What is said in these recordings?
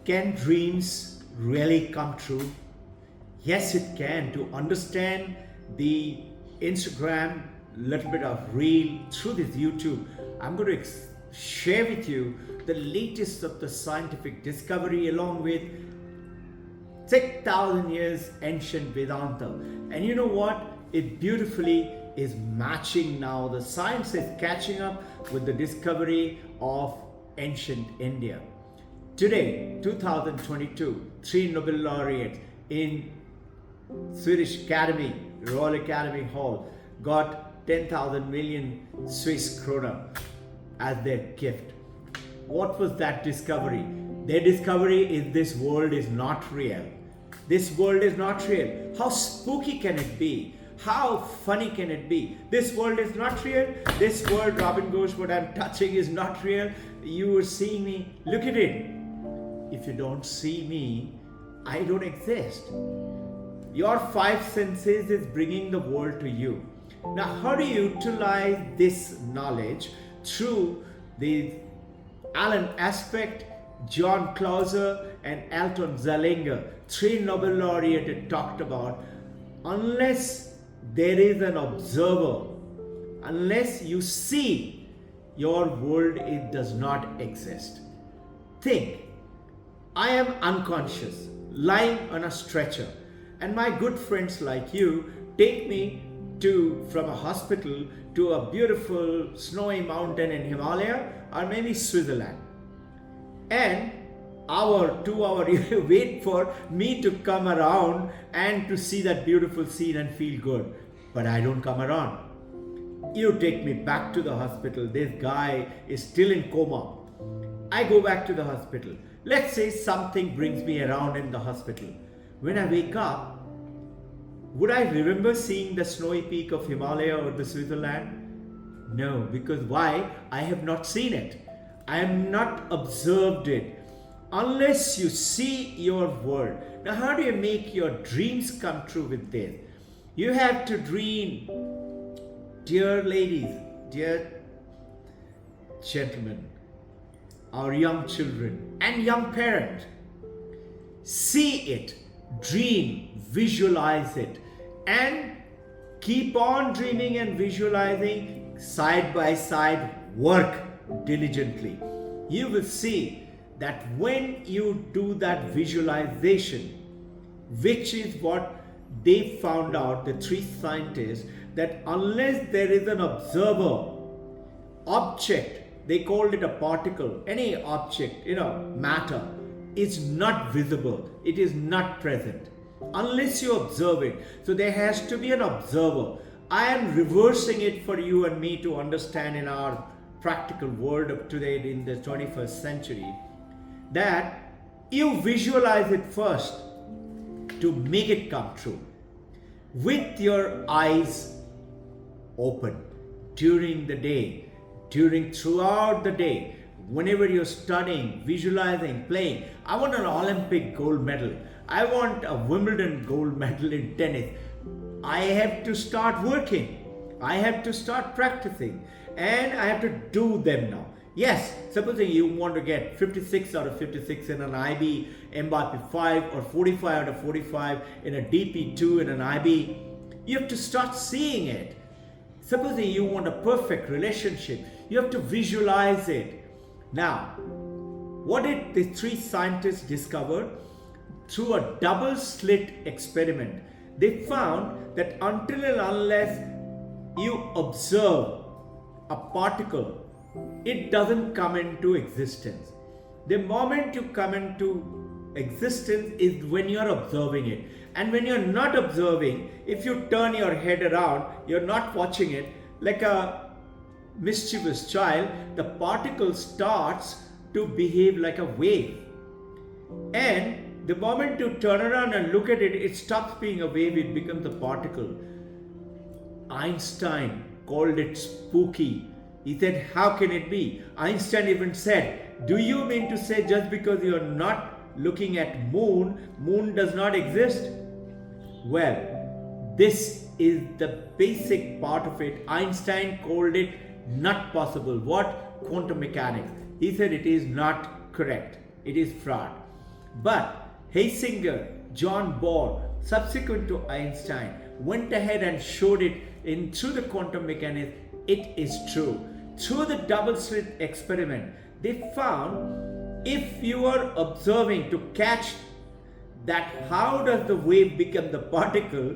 Can dreams really come true? Yes, it can. To understand the Instagram, little bit of reel through this YouTube, I'm going to share with you the latest of the scientific discovery along with 6,000 years ancient Vedanta. And you know what? It beautifully is matching now. The science is catching up with the discovery of ancient India. Today, 2022, 3 Nobel laureates in Swedish Academy, Royal Academy Hall, got 10,000 million Swiss krona as their gift. What was that discovery? Their discovery is this world is not real. This world is not real. How spooky can it be? How funny can it be? This world is not real. This world, Robbin Ghosh, what I'm touching is not real. You are seeing me. Look at it. If you don't see me, I don't exist. Your 5 senses is bringing the world to you. Now, how do you utilize this knowledge through the Alan Aspect, John Clauser, and Alton Zallinger, 3 Nobel laureates had talked about? Unless there is an observer, unless you see, your world, it does not exist. Think, I am unconscious, lying on a stretcher, and my good friends like you take me from a hospital to a beautiful snowy mountain in Himalaya or maybe Switzerland. And 2 hours you wait for me to come around and to see that beautiful scene and feel good. But I don't come around. You take me back to the hospital. This guy is still in coma. I go back to the hospital. Let's say something brings me around in the hospital. When I wake up, would I remember seeing the snowy peak of Himalaya or the Switzerland? No, because why? I have not seen it. I have not observed it. Unless you see your world. Now, how do you make your dreams come true with this? You have to dream. Dear ladies, dear gentlemen, our young children and young parents, see it, dream, visualize it, and keep on dreaming and visualizing side by side, work diligently. You will see that when you do that visualization, which is what they found out, the 3 scientists, that unless there is an observer, object, they called it a particle, any object, matter, is not visible, it is not present unless you observe it. So there has to be an observer. I am reversing it for you and me to understand in our practical world of today in the 21st century, that you visualize it first to make it come true with your eyes open during the day, throughout the day, whenever you're studying, visualizing, playing. I want an Olympic gold medal. I want a Wimbledon gold medal in tennis. I have to start working. I have to start practicing. And I have to do them now. Yes, supposing you want to get 56 out of 56 in an IB Mbappe 5 or 45 out of 45 in a DP2 in an IB, you have to start seeing it. Supposing you want a perfect relationship, you have to visualize it. Now, what did the 3 scientists discover? Through a double slit experiment, they found that until and unless you observe a particle, it doesn't come into existence. The moment you come into existence is when you're observing it. And when you're not observing, if you turn your head around, you're not watching it, like a mischievous child, the particle starts to behave like a wave. And the moment you turn around and look at it, it stops being a wave, it becomes a particle. Einstein called it spooky. He said, how can it be? Einstein even said, do you mean to say just because you're not looking at moon does not exist? Well, this is the basic part of it. Einstein called it not possible. What? Quantum mechanics. He said it is not correct. It is fraud. But Heisinger, John Bohr, subsequent to Einstein, went ahead and showed it in through the quantum mechanics. It is true. Through the double slit experiment, they found if you are observing to catch that how does the wave become the particle,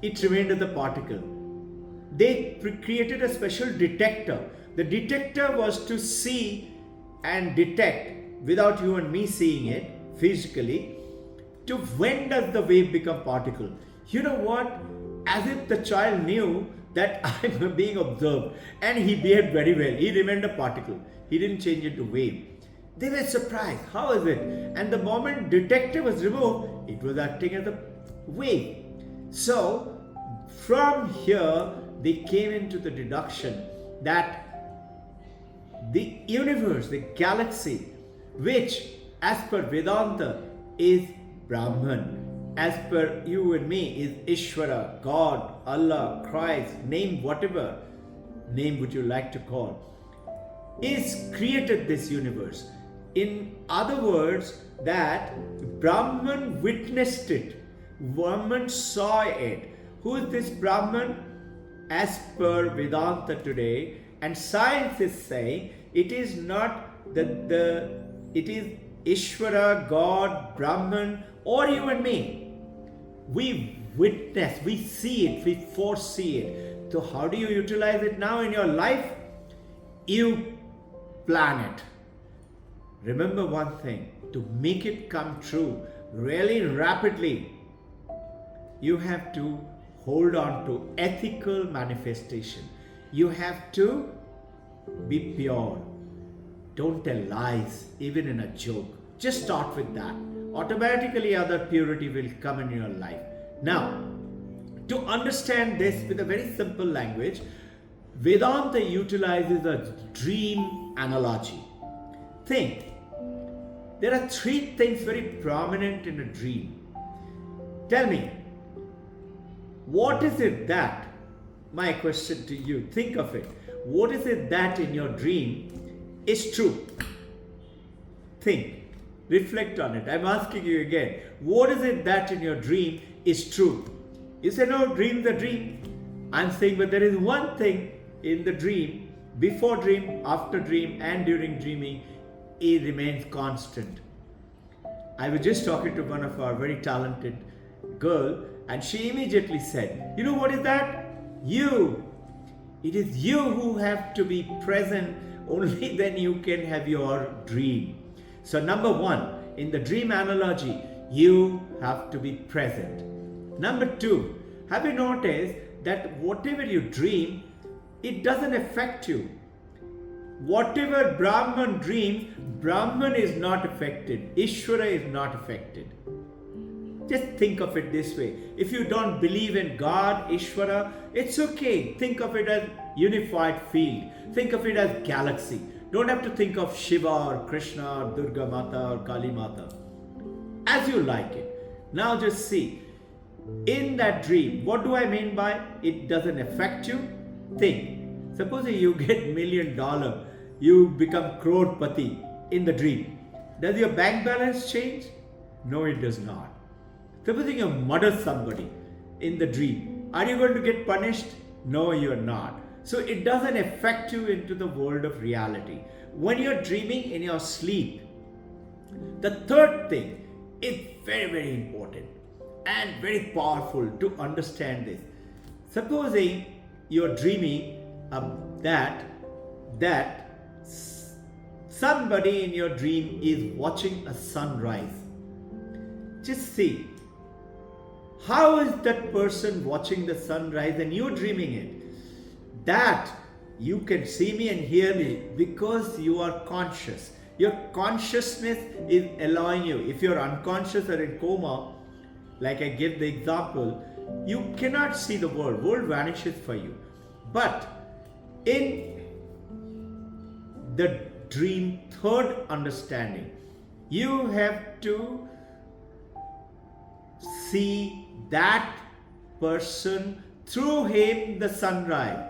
it remained as the particle. They created a special detector. The detector was to see and detect without you and me seeing it physically to when does the wave become particle. You know what? As if the child knew that I'm being observed, and he behaved very well. He remained a particle. He didn't change it to wave. They were surprised. How is it? And the moment detector was removed, it was acting as a wave. So from here, they came into the deduction that the universe, the galaxy, which as per Vedanta is Brahman, as per you and me is Ishvara, God, Allah, Christ, name whatever name would you like to call, is created this universe. In other words, that Brahman witnessed it, Brahman saw it. Who is this Brahman? As per Vedanta today, and science is saying it is not it is Ishvara, God, Brahman, or you and me. We witness, we see it, we foresee it. So how do you utilize it now in your life? You plan it. Remember one thing, to make it come true really rapidly, you have to hold on to ethical manifestation. You have to be pure. Don't tell lies, even in a joke. Just start with that. Automatically other purity will come in your life. Now, to understand this with a very simple language, Vedanta utilizes a dream analogy. Think, there are three things very prominent in a dream. Tell me, what is it that, my question to you, think of it. What is it that in your dream is true? Think, reflect on it. I'm asking you again. What is it that in your dream is true? You say, no, dream's a dream. I'm saying, but there is one thing in the dream, before dream, after dream, and during dreaming, it remains constant. I was just talking to one of our very talented girl, and she immediately said, you know what is that? You. It is you who have to be present. Only then you can have your dream. So number one, in the dream analogy, you have to be present. Number two, have you noticed that whatever you dream, it doesn't affect you. Whatever Brahman dreams, Brahman is not affected. Ishvara is not affected. Just think of it this way. If you don't believe in God, Ishvara, it's okay. Think of it as unified field. Think of it as galaxy. Don't have to think of Shiva or Krishna or Durga Mata or Kali Mata. As you like it. Now just see. In that dream, what do I mean by it doesn't affect you? Think. Supposing you get $1 million, you become crorepati in the dream. Does your bank balance change? No, it does not. Supposing you murder somebody in the dream, are you going to get punished? No, you're not. So it doesn't affect you into the world of reality. When you're dreaming in your sleep, the third thing is very, very important and very powerful to understand this. Supposing you're dreaming that somebody in your dream is watching a sunrise. Just see, how is that person watching the sunrise and you're dreaming it? That you can see me and hear me because you are conscious. Your consciousness is allowing you. If you're unconscious or in coma, like I give the example, you cannot see the world. World vanishes for you. But in the dream third understanding, you have to see that person through him the sunrise.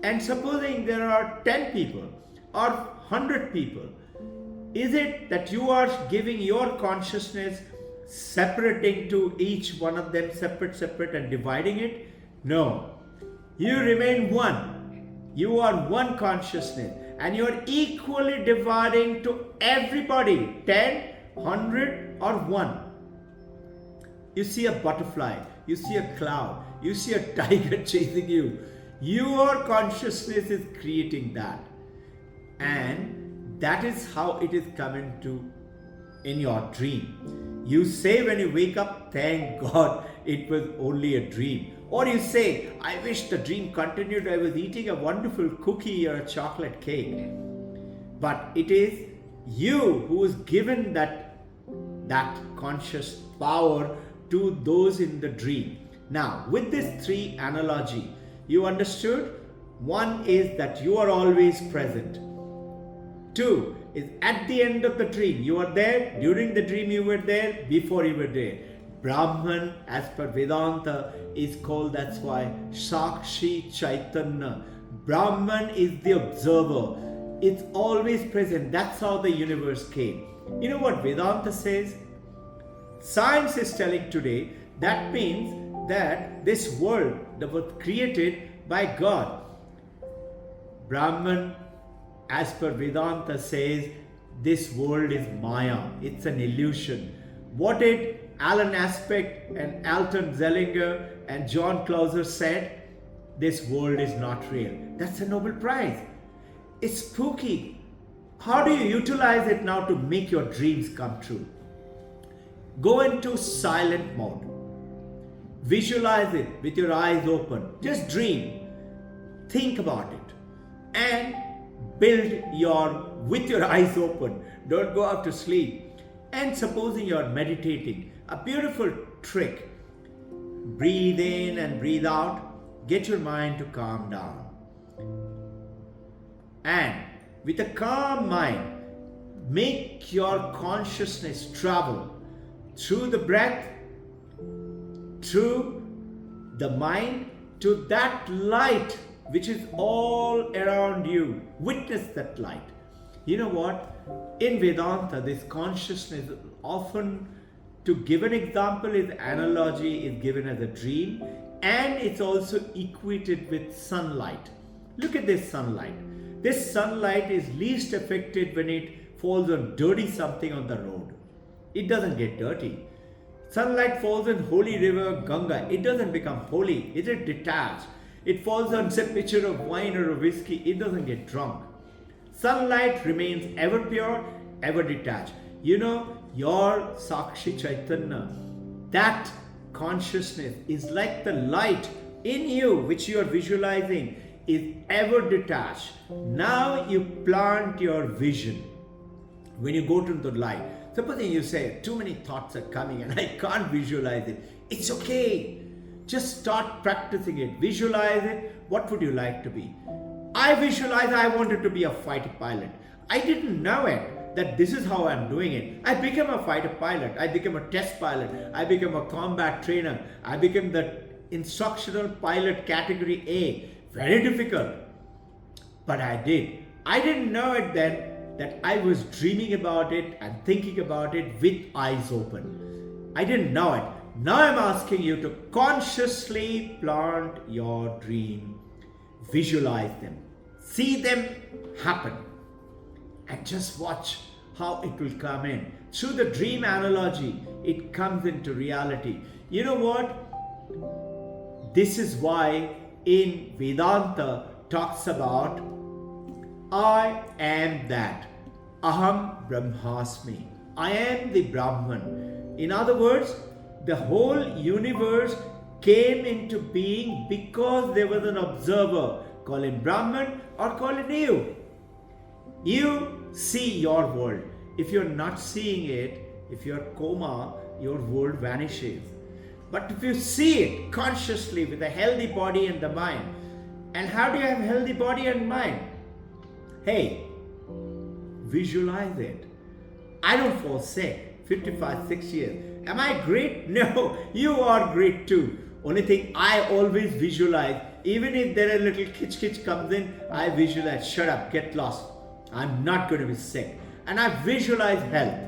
And supposing there are 10 people or 100 people, Is it that you are giving your consciousness, separating to each one of them separate and dividing it? No. You remain one. You are one consciousness and you are equally dividing to everybody, 10, 100 or 1. You see a butterfly, you see a cloud, you see a tiger chasing you. Your consciousness is creating that. And that is how it is coming to in your dream. You say when you wake up, thank God it was only a dream. Or you say, I wish the dream continued, I was eating a wonderful cookie or a chocolate cake. But it is you who is given that conscious power to those in the dream. Now, with this 3 analogy, you understood? 1 is that you are always present. 2 is at the end of the dream. You are there, during the dream you were there, before you were there. Brahman, as per Vedanta, is called, that's why, Sakshi Chaitanya. Brahman is the observer. It's always present. That's how the universe came. You know what Vedanta says? Science is telling today, that means that this world that was created by God. Brahman, as per Vedanta, says this world is Maya. It's an illusion. What did Alan Aspect and Alton Zellinger and John Clauser said? This world is not real. That's a Nobel Prize. It's spooky. How do you utilize it now to make your dreams come true? Go into silent mode. Visualize it with your eyes open. Just dream. Think about it. And build with your eyes open. Don't go out to sleep. And supposing you're meditating, a beautiful trick. Breathe in and breathe out. Get your mind to calm down. And with a calm mind, make your consciousness travel through the breath, through the mind, to that light which is all around you. Witness that light. You know what? In Vedanta, this consciousness often, to give an example, is analogy is given as a dream, and it's also equated with sunlight. Look at this sunlight. This sunlight is least affected when it falls on dirty something on the road. It doesn't get dirty. Sunlight falls in holy river Ganga. It doesn't become holy. It is detached. It falls on a pitcher of wine or a whiskey. It doesn't get drunk. Sunlight remains ever pure, ever detached. You know, your Sakshi Chaitanya, that consciousness is like the light in you which you are visualizing, is ever detached. Now you plant your vision. When you go to the light, supposing you say, too many thoughts are coming and I can't visualize it. It's okay. Just start practicing it. Visualize it. What would you like to be? I visualize I wanted to be a fighter pilot. I didn't know it, that this is how I'm doing it. I became a fighter pilot. I became a test pilot. I became a combat trainer. I became the instructional pilot category A. Very difficult. But I did. I didn't know it then that I was dreaming about it and thinking about it with eyes open. I didn't know it. Now I'm asking you to consciously plant your dream. Visualize them. See them happen. And just watch how it will come in. Through the dream analogy, it comes into reality. You know what? This is why in Vedanta talks about I am that. Aham Brahmasmi. I am the Brahman. In other words, the whole universe came into being because there was an observer. Call him Brahman or call it you. You see your world. If you're not seeing it, if you're coma, your world vanishes. But if you see it consciously with a healthy body and the mind, and how do you have healthy body and mind? Hey, visualize it. I don't fall sick. 55, 6 years. Am I great? No, you are great too. Only thing, I always visualize. Even if there a little kitch comes in, I visualize. Shut up, get lost. I'm not going to be sick. and I visualize health.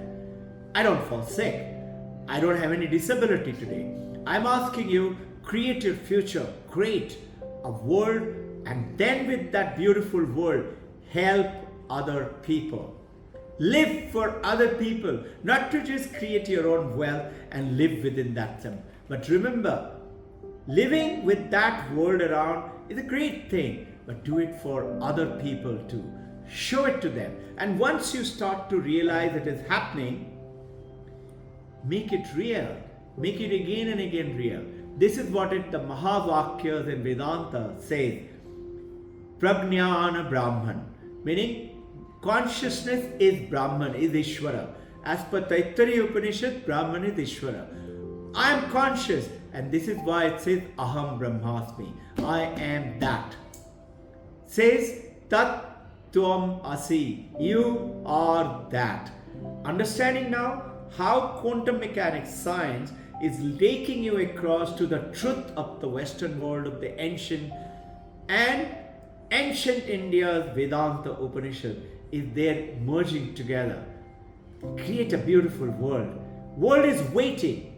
I don't fall sick. I don't have any disability today. I'm asking you, create your future, create a world, and then with that beautiful world, help other people. Live for other people, not to just create your own wealth and live within that thing. But remember, living with that world around is a great thing, but do it for other people too. Show it to them. And once you start to realize it is happening, make it real. Make it again and again real. This is what the Mahavakyas in Vedanta says. Prajnana Brahman, meaning consciousness is Brahman, is Ishvara. As per Taittiriya Upanishad, Brahman is Ishvara. I am conscious, and this is why it says Aham Brahmasmi. I am that. Says Tat Tvam Asi. You are that. Understanding now how quantum mechanics science is taking you across to the truth of the Western world, of the ancient India's Vedanta Upanishad is there merging together. Create a beautiful world. World is waiting,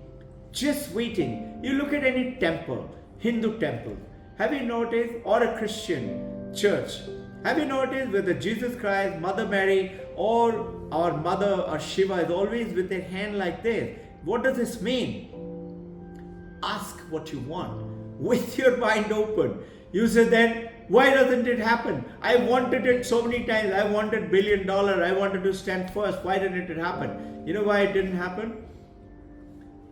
just waiting. You look at any temple, Hindu temple, have you noticed, or a Christian church, have you noticed whether Jesus Christ, Mother Mary, or our mother or Shiva is always with their hand like this? What does this mean? Ask what you want with your mind open. You say then, why doesn't it happen? I wanted it so many times. I wanted $1 billion. I wanted to stand first. Why didn't it happen? You know why it didn't happen?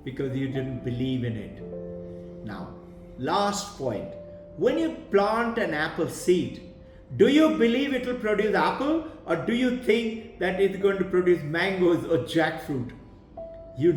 Because you didn't believe in it. Now, last point. When you plant an apple seed, do you believe it will produce apple, or do you think that it's going to produce mangoes or jackfruit? You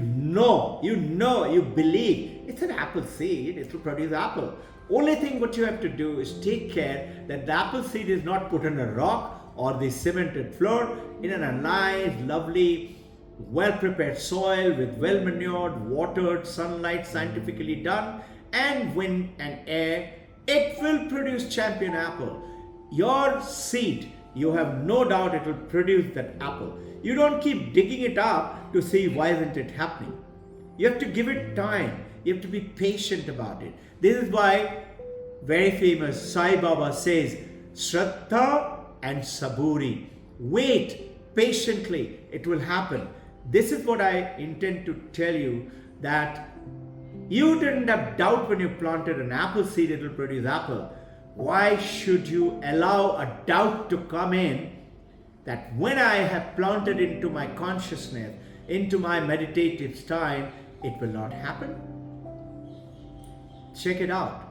believe it's an apple seed, it will produce apple. Only thing what you have to do is take care that the apple seed is not put on a rock or the cemented floor, in a nice, lovely, well-prepared soil with well-manured, watered, sunlight, scientifically done, and wind and air. It will produce champion apple. Your seed, you have no doubt it will produce that apple. You don't keep digging it up to see why isn't it happening. You have to give it time. You have to be patient about it. This is why very famous Sai Baba says, Shraddha and Saburi. Wait patiently, it will happen. This is what I intend to tell you, that you didn't have doubt when you planted an apple seed it will produce apple. Why should you allow a doubt to come in that when I have planted into my consciousness, into my meditative time, it will not happen? Check it out.